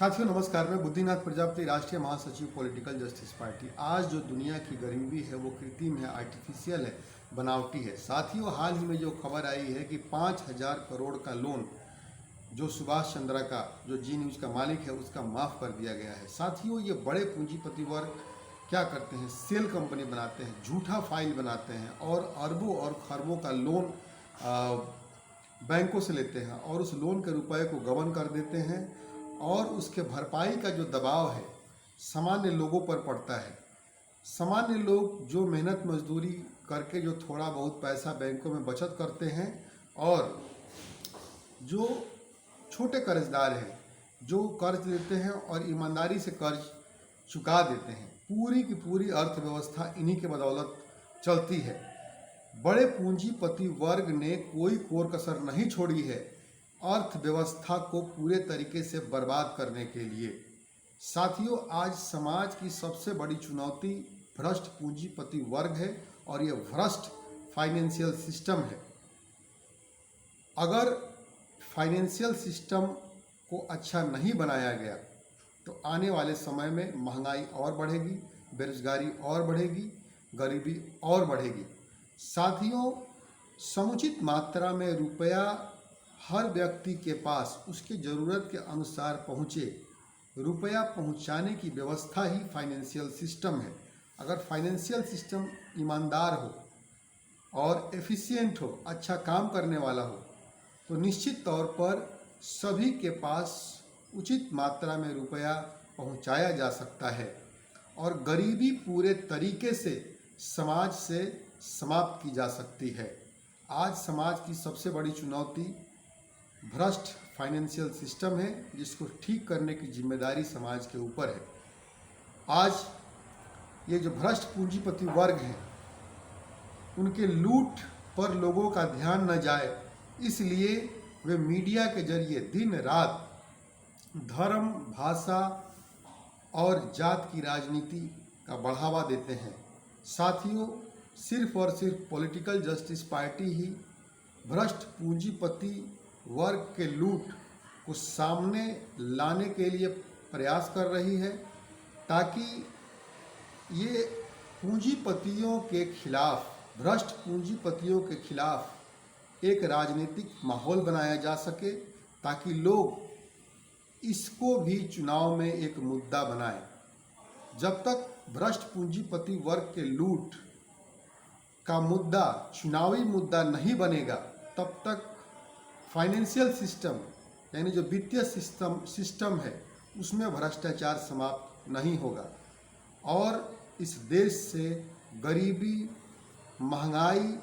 साथियों नमस्कार। मैं बुद्धिनाथ प्रजापति, राष्ट्रीय महासचिव पॉलिटिकल जस्टिस पार्टी। आज जो दुनिया की गरीबी है वो कृत्रिम है, आर्टिफिशियल है, बनावटी है। साथियों हाल ही में जो खबर आई है कि 5,000 करोड़ का लोन जो सुभाष चंद्रा का जो जी न्यूज का मालिक है उसका माफ़ कर दिया गया है। साथियों ये बड़े पूंजीपति वर्ग क्या करते हैं, सेल कंपनी बनाते हैं, झूठा फाइल बनाते हैं और अरबों और खरबों का लोन बैंकों से लेते हैं और उस लोन के रुपए को गबन कर देते हैं और उसके भरपाई का जो दबाव है सामान्य लोगों पर पड़ता है। सामान्य लोग जो मेहनत मजदूरी करके जो थोड़ा बहुत पैसा बैंकों में बचत करते हैं और जो छोटे कर्जदार हैं जो कर्ज लेते हैं और ईमानदारी से कर्ज चुका देते हैं, पूरी की पूरी अर्थव्यवस्था इन्हीं के बदौलत चलती है। बड़े पूंजीपति वर्ग ने कोई कोर कसर नहीं छोड़ी है अर्थव्यवस्था को पूरे तरीके से बर्बाद करने के लिए। साथियों आज समाज की सबसे बड़ी चुनौती भ्रष्ट पूंजीपति वर्ग है और ये भ्रष्ट फाइनेंशियल सिस्टम है। अगर फाइनेंशियल सिस्टम को अच्छा नहीं बनाया गया तो आने वाले समय में महंगाई और बढ़ेगी, बेरोजगारी और बढ़ेगी, गरीबी और बढ़ेगी। साथियों समुचित मात्रा में रुपया हर व्यक्ति के पास उसके ज़रूरत के अनुसार पहुँचे, रुपया पहुँचाने की व्यवस्था ही फाइनेंशियल सिस्टम है। अगर फाइनेंशियल सिस्टम ईमानदार हो और एफिशिएंट हो, अच्छा काम करने वाला हो, तो निश्चित तौर पर सभी के पास उचित मात्रा में रुपया पहुँचाया जा सकता है और गरीबी पूरे तरीके से समाज से समाप्त की जा सकती है। आज समाज की सबसे बड़ी चुनौती भ्रष्ट फाइनेंशियल सिस्टम है जिसको ठीक करने की जिम्मेदारी समाज के ऊपर है। आज ये जो भ्रष्ट पूंजीपति वर्ग हैं उनके लूट पर लोगों का ध्यान न जाए, इसलिए वे मीडिया के जरिए दिन रात धर्म, भाषा और जात की राजनीति का बढ़ावा देते हैं। साथियों सिर्फ और सिर्फ पॉलिटिकल जस्टिस पार्टी ही भ्रष्ट पूंजीपति वर्ग के लूट को सामने लाने के लिए प्रयास कर रही है ताकि ये पूंजीपतियों के खिलाफ, भ्रष्ट पूंजीपतियों के खिलाफ एक राजनीतिक माहौल बनाया जा सके ताकि लोग इसको भी चुनाव में एक मुद्दा बनाएं। जब तक भ्रष्ट पूंजीपति वर्ग के लूट का मुद्दा चुनावी मुद्दा नहीं बनेगा तब तक फाइनेंशियल सिस्टम यानी जो वित्तीय सिस्टम है उसमें भ्रष्टाचार समाप्त नहीं होगा और इस देश से गरीबी, महंगाई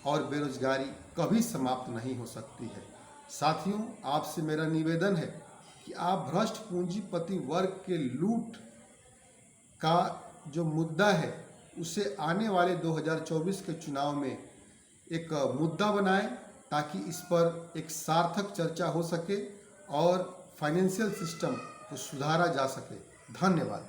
और बेरोजगारी कभी समाप्त नहीं हो सकती है। साथियों आपसे मेरा निवेदन है कि आप भ्रष्ट पूंजीपति वर्ग के लूट का जो मुद्दा है उसे आने वाले 2024 के चुनाव में एक मुद्दा बनाएं ताकि इस पर एक सार्थक चर्चा हो सके और फाइनेंशियल सिस्टम को सुधारा जा सके। धन्यवाद।